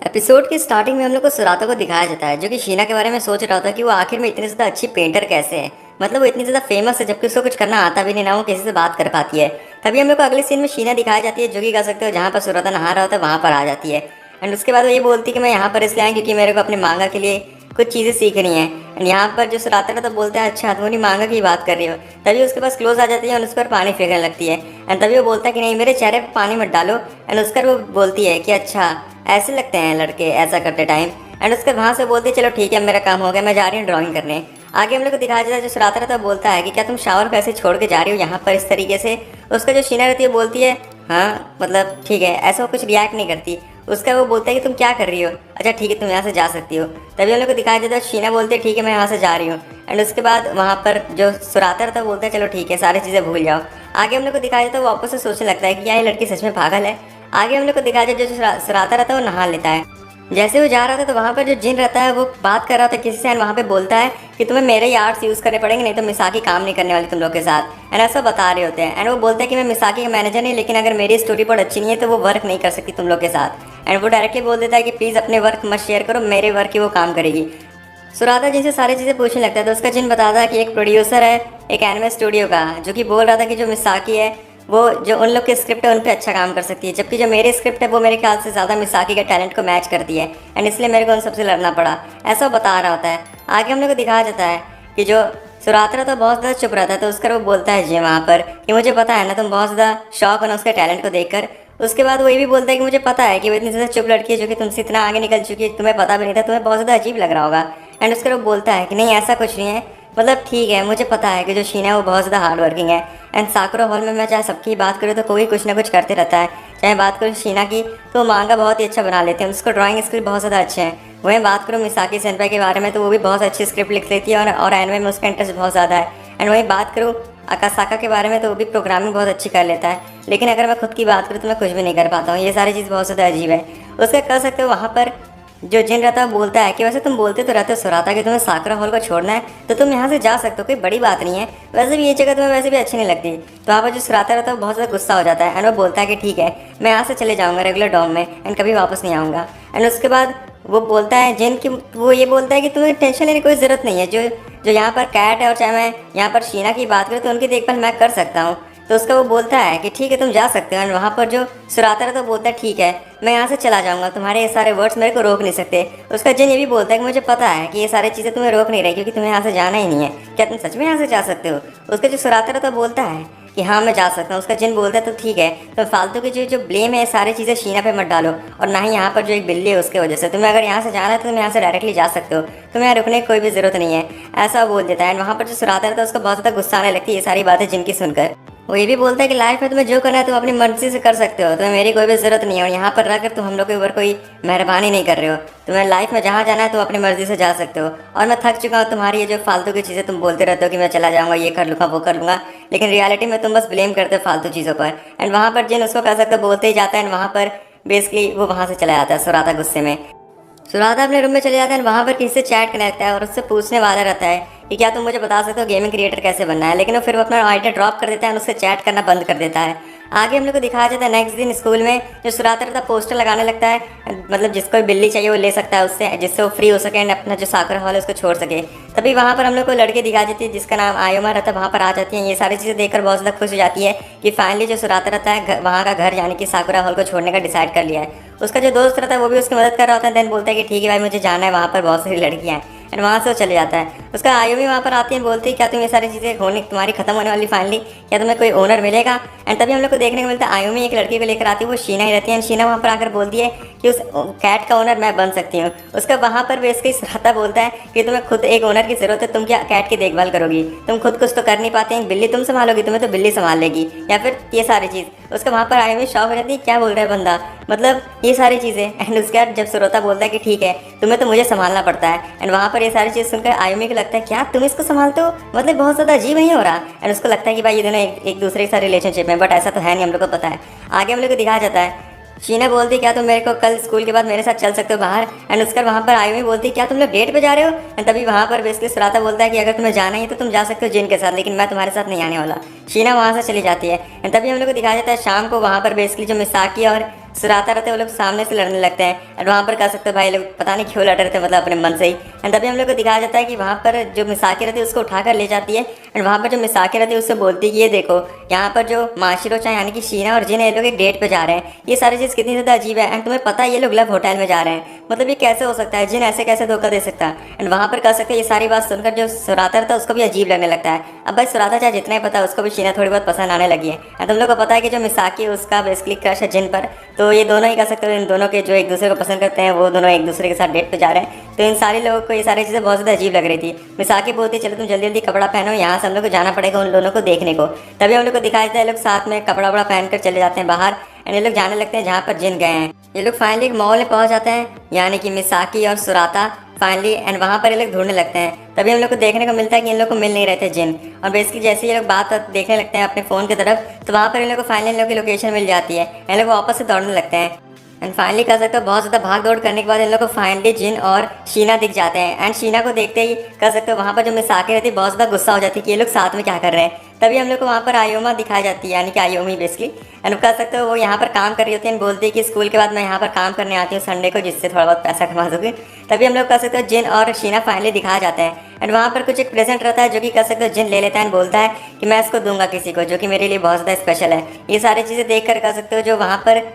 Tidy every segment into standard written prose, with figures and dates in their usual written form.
Episode की starting में हम लोग को सुरातो को दिखाया जाता है जो कि शीना के बारे में सोच रहा था कि वो आखिर में इतनी ज़्यादा अच्छी पेंटर कैसे है। मतलब वो इतनी ज़्यादा फेमस है जबकि उसको कुछ करना आता भी नहीं, ना वो किसी से बात कर पाती है। तभी हम लोग को अगले सीन में शीना दिखाई जाती है जो कि कह सकते हो जहाँ पर सुराता नहा रहा होता है वहाँ पर आ जाती है। एंड उसके बाद वो ये बोलती है कि मैं यहाँ पर इसलिए आई क्योंकि मेरे को अपने मांगा के लिए कुछ चीज़ें सीखनी है। एंड यहाँ पर जो सुराता है तो बोलता है अच्छा तुम नहीं मांगा की बात कर रही हो। तभी उसके पास क्लोज आ जाती है और उस पर पानी फेंकने लगती है। एंड तभी वो बोलता है कि नहीं मेरे चेहरे पर पानी मत डालो। एंड उसकर वो बोलती है कि अच्छा ऐसे लगते हैं लड़के ऐसा करते टाइम। एंड उसके वहाँ से बोलती है चलो ठीक है मेरा काम हो गया, मैं जा रही हूँ ड्राइंग करने। आगे हम लोग को दिखाया जाता है जो सुराता रहता है बोलता है कि क्या तुम शावर को ऐसे छोड़ के जा रही हो यहाँ पर इस तरीके से। उसका जो शीना रहती है बोलती है हाँ मतलब ठीक है, ऐसा वो कुछ रिएक्ट नहीं करती। उसका वो बोलता है कि तुम क्या कर रही हो, अच्छा ठीक है तुम यहाँ से जा सकती हो। तभी हम लोग को दिखाया जाता है शीना बोलती है ठीक है मैं यहाँ से जा रही हूँ। एंड उसके बाद वहाँ पर जो सुराता रहता है बोलता है चलो ठीक है सारी चीज़ें भूल जाओ। आगे हम लोग को दिखाया जाता है वो वापस से सोचने लगता है कि क्या ये लड़की सच में पागल है। आगे हम लोग को दिखाया जाता है जो सुराता रहता है वो नहा लेता है। जैसे वो जा रहा था तो वहाँ पर जो जिन रहता है वो बात कर रहा था किसी से। एंड वहाँ पे बोलता है कि तुम्हें मेरे ही आर्ट्स यूज़ करने पड़ेंगे नहीं तो मिसाकी काम नहीं करने वाली तुम लोग के साथ। एंड ऐसा बता रहे होते हैं। एंड वो बोलते हैं कि मैं मिसाकी का मैनेजर नहीं, लेकिन अगर मेरी स्टोरी बोर्ड अच्छी नहीं है तो वो वर्क नहीं कर सकती तुम लोग के साथ। एंड वो डायरेक्टली बोल देता है कि प्लीज़ अपने वर्क मत शेयर करो, मेरे वर्क की वो काम करेगी। सुराता जिनसे सारी चीज़ें पूछने लगता है तो उसका जिन बताता है कि एक प्रोड्यूसर है एक एनिमे स्टूडियो का जो कि बोल रहा था कि जो मिसाकी है वो जो उन लोग की स्क्रिप्ट है उन पे अच्छा काम कर सकती है, जबकि जो मेरी स्क्रिप्ट है वो मेरे ख्याल से ज़्यादा मिसाकी के टैलेंट को मैच करती है। एंड इसलिए मेरे को उन सबसे लड़ना पड़ा, ऐसा वो बता रहा होता है। आगे हम लोग को दिखाया जाता है कि जो सुरात्रा तो बहुत ज़्यादा चुप रहता है तो उसका वो बोलता है जी वहाँ पर कि मुझे पता है ना तुम बहुत ज़्यादा शौक हो ना उसके टैलेंट को देखकर। उसके बाद वो ये भी बोलता है कि मुझे पता है कि वो इतनी ज़्यादा चुप लड़की है जो कि तुमसे इतना आगे निकल चुकी है, तुम्हें पता भी नहीं था, तुम्हें बहुत ज़्यादा अजीब लग रहा होगा। एंड उसका वो बोलता है कि नहीं ऐसा कुछ नहीं है, मतलब ठीक है मुझे पता है कि जो शीना है वो बहुत ज़्यादा हार्ड वर्किंग है। एंड साकुरा हॉल में मैं चाहे सबकी बात करूँ तो कोई कुछ ना कुछ करते रहता है। चाहे बात करूँ शीना की तो मांगा बहुत ही अच्छा बना लेते हैं, उसको ड्राइंग स्किल बहुत ज़्यादा अच्छे हैं। वहीं बात करूँ मिसाकी सेनपाई के बारे में तो वो भी बहुत अच्छी स्क्रिप्ट लिख लेती है और एनिमे में उसका इंटरेस्ट बहुत ज़्यादा है। एंड वहीं बात करूँ अकासाका के बारे में तो वो भी प्रोग्रामिंग बहुत अच्छी कर लेता है, लेकिन अगर मैं खुद की बात करूँ तो मैं कुछ भी नहीं कर पाता हूँ। ये सारी चीज़ बहुत ज़्यादा अजीब है। उसका कह सकते हो वहाँ पर जो जिन रहता है बोलता है कि वैसे तुम बोलते तो रहते हो सुराता कि तुम्हें साकुरा हॉल को छोड़ना है तो तुम यहाँ से जा सकते हो, कोई बड़ी बात नहीं है, वैसे भी ये जगह तुम्हें वैसे भी अच्छी नहीं लगती। तो वहाँ पर जो सुराता रहता है वो बहुत ज़्यादा गुस्सा हो जाता है। एंड वो बोलता है कि ठीक है मैं यहाँ से चले जाऊँगा रेगुलर डॉम में एंड कभी वापस नहीं आऊँगा। एंड उसके बाद वो बोलता है जिन की वो ये बोलता है कि तुम्हें टेंशन लेने की कोई ज़रूरत नहीं है, जो जो यहाँ पर कैट है और चाहे मैं यहाँ पर शीना की बात करूँ तो उनकी देखभाल मैं कर सकता हूँ। तो उसका वो बोलता है कि ठीक है तुम जा सकते हो। एंड वहाँ पर जो सुराता है तो बोलता है ठीक है मैं यहाँ से चला जाऊँगा, तुम्हारे ये सारे वर्ड्स मेरे को रोक नहीं सकते। उसका जिन ये भी बोलता है कि मुझे पता है कि ये सारी चीज़ें तुम्हें रोक नहीं रही क्योंकि तुम्हें यहाँ से जाना ही नहीं है, क्या तुम सच में यहाँ से जा सकते हो। उसका जो सुराता है तो बोलता है कि हाँ मैं जा सकता हूँ। उसका जिन बोलता है तो ठीक है तो फालतू की जो जो ब्लेम है सारी चीज़ें शीना पे मत डालो, और ना ही यहाँ पर जो एक बिल्ली है उसके वजह से। तुम्हें अगर यहाँ से जाना है तो तुम यहाँ से डायरेक्टली जा सकते हो, तुम्हें यहाँ रुकने की कोई भी ज़रूरत नहीं है, ऐसा बोल देता है। एंड वहाँ पर जो सुराता है तो उसको बहुत ज़्यादा गुस्सा आने लगती है ये सारी बातें जिनकी सुनकर। वो ये भी बोलता है कि लाइफ में तुम्हें जो करना है तुम अपनी मर्जी से कर सकते हो, तुम्हें मेरी कोई भी ज़रूरत नहीं है, और यहाँ पर रहकर तुम हम लोग के ऊपर कोई मेहरबानी नहीं कर रहे हो। तुम्हें लाइफ में जहाँ जाना है तुम अपनी मर्जी से जा सकते हो। और मैं थक चुका हूँ तुम्हारी ये जो फालतू की चीज़ें तुम बोलते रहते हो कि मैं चला जाऊँगा ये कर लूँगा वो कर लूँगा, लेकिन रियलिटी में तुम बस ब्लेम करते हो फालतू चीज़ों पर। एंड वहाँ पर जिन उसको कह सकते बोलते ही जाता है। एंड वहाँ पर बेसिकली वो वहाँ से चला जाता है सुराता गुस्से में। सुराता अपने रूम में चले जाता है। वहाँ पर किसी से चैट करने लगता है और उससे पूछने वाला रहता है कि क्या तुम मुझे बता सकते हो गेमिंग क्रिएटर कैसे बनना है, लेकिन वो फिर वो अपना आइडिया ड्रॉप कर देता है और उससे चैट करना बंद कर देता है। आगे हम लोग को दिखाया जाता है नेक्स्ट दिन स्कूल में जो सुराता रहता है पोस्टर लगाने लगता है, मतलब जिसको भी बिल्ली चाहिए वो ले सकता है उससे, जिससे वो फ्री हो सके एंड अपना जो साकुरा हॉल है उसको छोड़ सके। तभी वहाँ पर हम लोग को लड़की दिखा जाती है जिसका नाम आयोमा रहता है, वहाँ पर आ जाती है। ये सारी चीज़ें देखकर बहुत ज़्यादा खुश हो जाती है कि फाइनली जो सुराता रहता है वहाँ का घर यानी कि साकुरा हॉल को छोड़ने का डिसाइड कर लिया है। उसका जो दोस्त रहता है वो भी उसकी मदद कर रहा होता है। देन बोलता है कि ठीक है भाई मुझे जाना है, वहाँ पर बहुत सारी लड़कियाँ हैं। एंड वहाँ से वो चले जाता है। उसका आयुमी वहाँ पर आती है, बोलती है क्या तुम ये सारी चीज़ें होने तुम्हारी खत्म होने वाली फाइनली, क्या तुम्हें कोई ओनर मिलेगा। एंड तभी हम लोग को देखने को मिलता है आयुमी एक लड़की को लेकर आती है, वो शीना ही रहती है। एंड शीना वहाँ पर आकर बोलती है कि उस कैट का ओनर मैं बन सकती हूँ। उसका वहाँ पर बेसिकली सुराता बोलता है कि तुम्हें खुद एक ओनर की ज़रूरत है, तुम क्या कैट की देखभाल करोगी, तुम खुद कुछ तो कर नहीं पाते हैं, बिल्ली तुम संभालोगी, तुम्हें तो बिल्ली संभाल लेगी, या फिर ये सारी चीज़। उसका वहाँ पर आयुमी शौक हो जाती है क्या बोल रहा है बंदा, मतलब ये सारी चीज़ें। एंड उसके बाद जब सुरोता बोलता है कि ठीक है तुम्हें तो मुझे संभालना पड़ता है। एंड वहाँ पर ये सारी चीज़ सुनकर आयुमी को लगता है क्या तुम इसको संभालते हो, मतलब बहुत ज़्यादा अजीब नहीं हो रहा। एंड उसको लगता है कि भाई ये दोनों एक दूसरे के साथ रिलेशनशिप में, बट ऐसा तो है नहीं, हम लोग को पता है। आगे हम लोग को दिखाया जाता है शीना बोलती क्या तुम मेरे को कल स्कूल के बाद मेरे साथ चल सकते हो बाहर। एंड उसकर वहाँ पर आयुमी बोलती क्या तुम लोग डेट पे जा रहे हो। एंड तभी वहाँ पर बेसिकली सुराता बोलता है कि अगर तुम्हें जाना ही तो तुम जा सकते हो जिन के साथ, लेकिन मैं तुम्हारे साथ नहीं आने वाला। शीना वहाँ से चली जाती है। एंड तभी हम लोग को दिखाया जाता है शाम को वहाँ पर बेसिकली जो मिसाकी और सुराता रहते हैं वो लोग सामने से लड़ने लगते हैं। एंड वहाँ पर कह सकते हो भाई लोग पता नहीं क्यों लड़ रहे थे, मतलब अपने मन से ही। एंड तभी हम लोग को दिखाया जाता है कि वहाँ पर जो मिसाकी रहती है उसको उठाकर ले जाती है। एंड वहाँ पर जो मिसाकी रहती है उससे बोलती है कि ये देखो यहाँ पर जो माशिरो चाहे यानी कि शीना और जिन ये लोग एक डेट पे जा रहे हैं। ये सारी चीज़ कितनी ज़्यादा अजीब है। एंड तुम्हें पता है ये लोग लव होटल में जा रहे हैं, मतलब ये कैसे हो सकता है, जिन ऐसे कैसे धोखा दे सकता है। एंड वहाँ पर कह सकते हैं ये सारी बात सुनकर जो सुराता रहता है उसको भी अजीब लगने लगता है। अब भाई सुराता चाहे जितना ही पता है उसको भी शीना थोड़ी बहुत पसंद आने लगी है। एंड तुम लोग को पता है कि जो मिसाकी है उसका बेसिकली क्रश है जिन पर। तो ये दोनों ही कह सकते हो इन दोनों के जो एक दूसरे को पसंद करते हैं वो दोनों एक दूसरे के साथ डेट पे जा रहे हैं। तो इन सारे लोगों को ये सारी चीज़ें बहुत ज़्यादा अजीब लग रही थी। मिसाकी बोलती चलो तुम जल्दी जल्दी कपड़ा पहनो, यहाँ से हम लोग को जाना पड़ेगा उन दोनों को देखने को। तभी हम लोग को दिखाया जाता है लोग साथ में कपड़ा वपड़ा पहन कर चले जाते हैं बाहर। एंड ये लोग जाने लगते हैं जहाँ पर जिन गए हैं। ये लोग फाइनली एक मॉल में पहुँच जाते हैं, यानी कि मिसाकी और सुराता फाइनली। एंड वहाँ पर ये लोग ढूंढने लगते हैं। तभी हम लोग को देखने को मिलता है कि इन लोग को मिल नहीं रहे थे जिन। और बेसिकली जैसे ये लोग बात देखने लगते हैं अपने फ़ोन की तरफ, तो वहाँ पर इन लोग को फाइनली इन लोग की लोकेशन मिल जाती है। इन लोग वापस से दौड़ने लगते हैं। एंड फाइनली कह सकते हो बहुत ज़्यादा भाग दौड़ करने के बाद इन लोग को फाइनली जिन और शीना दिख जाते हैं। एंड शीना को देखते ही कह सकते हो वहाँ पर जो मिसाकी रहती है बहुत ज़्यादा गुस्सा हो जाती है कि ये लोग साथ में क्या कर रहे हैं। तभी हम लोग को वहाँ पर आयोमा दिखाई जाती है, यानी कि आयोमी बेसिकली। एंड कह सकते हो वो यहाँ पर काम कर रही होती है। बोलती है कि स्कूल के बाद मैं यहाँ पर काम करने आती हूँ संडे को, जिससे थोड़ा बहुत पैसा कमा सकूँ। तभी हम लोग कह सकते हो जिन और शीना फाइनली दिखाया जाते हैं। एंड वहाँ पर कुछ एक प्रेजेंट रहता है जो कि कह सकते हो जिन ले लेता है एंड बोलता है कि मैं इसको दूंगा किसी को, जो कि मेरे लिए बहुत ज़्यादा स्पेशल है। ये सारी चीज़ें देख कर कह सकते हो जो वहाँ पर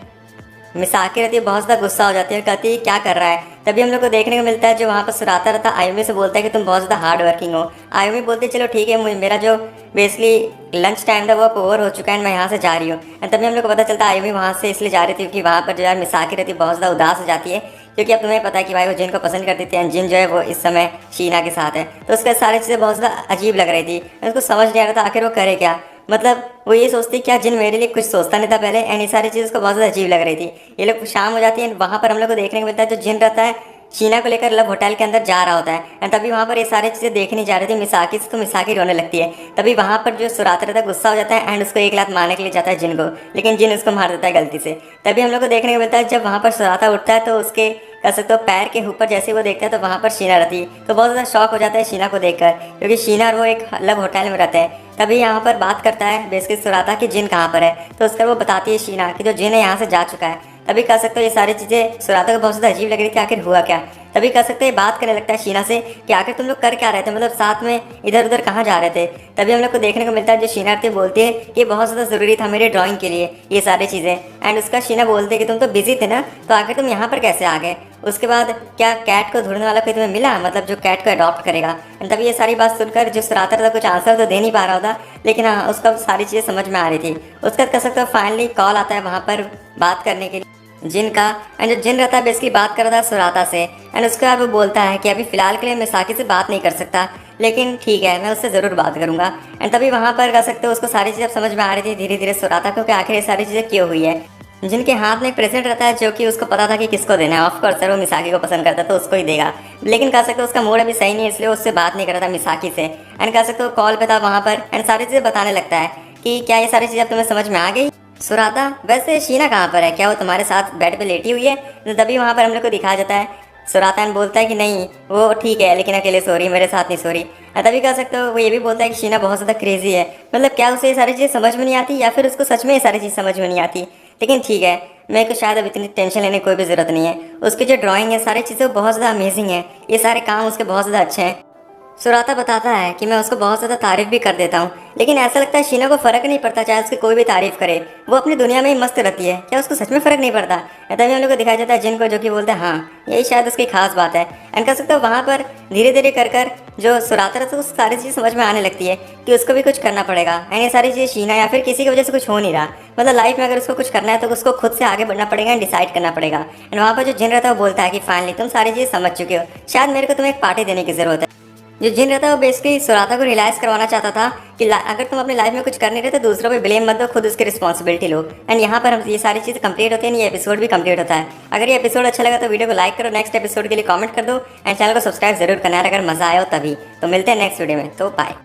मिसाकी रहती है बहुत ज़्यादा गुस्सा हो जाती है, कहती है क्या कर रहा है। तभी हम लोग को देखने को मिलता है जो वहाँ पर सुराता रहता है आयुमी से बोलता है कि तुम बहुत ज़्यादा हार्ड वर्किंग हो। आयुमी बोलती है चलो ठीक है, मेरा जो बेसिकली लंच टाइम था वो ओवर हो चुका है, मैं यहाँ से जा रही हूँ। तभी हम लोग को पता चलता है आयुमी वहाँ से इसलिए जा रही थी क्योंकि वहाँ पर जो यार मिसाकी रहती है बहुत ज़्यादा उदास हो जाती है, क्योंकि अब तुम्हें पता है कि भाई वो जिन को पसंद करती थी एंड जिन जो है वो इस समय शीना के साथ है। तो उसका सारी चीज़ें बहुत ज़्यादा अजीब लग रही थी। उसको समझ नहीं आ रहा था आखिर वो करे क्या। मतलब वो ये सोचती क्या जिन मेरे लिए कुछ सोचता नहीं था पहले। एंड ये सारी चीज़ उसको बहुत ज़्यादा अजीब लग रही थी। ये लोग शाम हो जाती है, वहाँ पर हम लोग को देखने को मिलता है जो जिन रहता है शीना को लेकर लव होटल के अंदर जा रहा होता है। एंड तभी वहाँ पर ये सारी चीज़ें देखने जा रही थी मिसाकी से, तो मिसाकी रोने लगती है। तभी वहाँ पर जो सुराता रहता है गुस्सा हो जाता है एंड उसको एक लात मारने के लिए जाता है जिन को, लेकिन जिन उसको मार देता है गलती से। तभी हम लोग को देखने को मिलता है जब वहाँ पर सुराता उठता है तो उसके कह सकते हो पैर के ऊपर जैसे वो देखता है तो वहाँ पर शीना रहती है। तो बहुत ज़्यादा शौक हो जाता है शीना को देखकर, क्योंकि शीना और वो एक लव होटल में रहते हैं। तभी यहाँ पर बात करता है बेसिकली सुराता कि जिन कहाँ पर है, तो उसका वो बताती है शीना कि जो जिन है यहाँ से जा चुका है। तभी कह सकते हो ये सारी चीज़ें सुराता को बहुत ज़्यादा अजीब लग रही थी, आखिर हुआ क्या। तभी कह सकते हैं बात करने लगता है शीना से कि आखिर तुम लोग कर क्या रहे थे, मतलब साथ में इधर उधर कहाँ जा रहे थे। तभी हम लोग को देखने को मिलता है जो शीना थी बोलती है कि ये बहुत ज़्यादा ज़रूरी था मेरे ड्राइंग के लिए ये सारी चीज़ें। एंड उसका शीना बोलते कि तुम तो बिजी थे ना, तो आखिर तुम यहाँ पर कैसे आ गए। उसके बाद क्या कैट को ढूंढने वाला कोई तुम्हें मिला, मतलब जो कैट को अडॉप्ट करेगा। तभी ये सारी बात सुनकर जो सुराता था कुछ आंसर तो दे नहीं पा रहा था, लेकिन हाँ उसका सारी चीज़ें समझ में आ रही थी। उसका कह सकते हो फाइनली कॉल आता है वहाँ पर बात करने के लिए जिन का। एंड जो जिन रहता है बेसिकली बात कर रहा था सुराता से। एंड उसके बाद वो बोलता है कि अभी फ़िलहाल के लिए मैं साकी से बात नहीं कर सकता, लेकिन ठीक है मैं उससे ज़रूर बात करूँगा। एंड तभी वहाँ पर कह सकते हो उसको सारी चीज़ें समझ में आ रही थी धीरे धीरे सुराता को कि आखिर ये सारी चीज़ें क्यों हुई है। जिनके हाथ में एक प्रेजेंट रहता है जो कि उसको पता था कि किसको देना है। ऑफकोर्स सर वो मिसाकी को पसंद करता तो उसको ही देगा, लेकिन कह सकते हो उसका मूड अभी सही नहीं है, इसलिए उससे बात नहीं कर रहा था मिसाकी से। एंड कह सकते हो कॉल पे था वहाँ पर एंड सारी चीज़ें बताने लगता है कि क्या ये सारी चीज़ें अब तुम्हें समझ में आ गई। सुराता वैसे शीना कहाँ पर है, क्या वो तुम्हारे साथ बेड पे लेटी हुई है। तो तभी वहाँ पर हम लोग को दिखाया जाता है सुराता बोलता है कि नहीं वो ठीक है, लेकिन अकेले सो रही, मेरे साथ नहीं सो रही। तभी कह सकते हो वो ये भी बोलता है कि शीना बहुत ज़्यादा क्रेजी है, मतलब क्या उसे ये सारी चीज़ें समझ में नहीं आती या फिर उसको सच में ये सारी चीज़ समझ में नहीं आती। लेकिन ठीक है मेरे को शायद अब इतनी टेंशन लेने की कोई भी ज़रूरत नहीं है। उसकी जो ड्राइंग है सारी चीज़ें बहुत ज़्यादा अमेजिंग है, ये सारे काम उसके बहुत ज़्यादा अच्छे हैं। सुराता बताता है कि मैं उसको बहुत ज़्यादा तारीफ़ भी कर देता हूँ, लेकिन ऐसा लगता है शीना को फ़र्क नहीं पड़ता चाहे उसकी कोई भी तारीफ़ करे, वो अपनी दुनिया में ही मस्त रहती है। क्या उसको सच में फ़र्क नहीं पड़ता। तभी हम लोग को दिखाया जाता है जिनको, जो कि बोलते हैं हाँ यही शायद उसकी खास बात है। एंड कह सकते हो वहाँ पर धीरे धीरे कर जो सुराता रहता है उस सारी चीज़ समझ में आने लगती है कि उसको भी कुछ करना पड़ेगा। एंड ये सारी चीज़ शीना या फिर किसी की वजह से कुछ हो नहीं रहा, मतलब लाइफ में अगर उसको कुछ करना है तो उसको खुद से आगे बढ़ना पड़ेगा एंड डिसाइड करना पड़ेगा। एंड वहाँ पर जो जिन रहता है वो बोलता है कि फाइनली तुम सारी चीज़ समझ चुके हो, शायद मेरे को तुम्हें एक पार्टी देने की ज़रूरत है। जो जिन रहता है वो बेसिकली सुराता को रियलाइज़ करवाना चाहता था कि अगर तुम अपनी लाइफ में कुछ कर नहीं रहे तो दूसरों पे ब्लेम मत दो, खुद उसकी रिस्पॉन्सिबिलिटी लो। एंड यहाँ पर हम ये सारी चीज़ कंप्लीट होती है, ये एपिसोड भी कंप्लीट होता है। अगर ये एपिसोड अच्छा लगा तो वीडियो को लाइक करो, नेक्स्ट एपिसोड के लिए कमेंट कर दो एंड चैनल को सब्सक्राइब जरूर करना है अगर मजा आया हो तभी। तो मिलते हैं नेक्स्ट वीडियो में, तो बाय।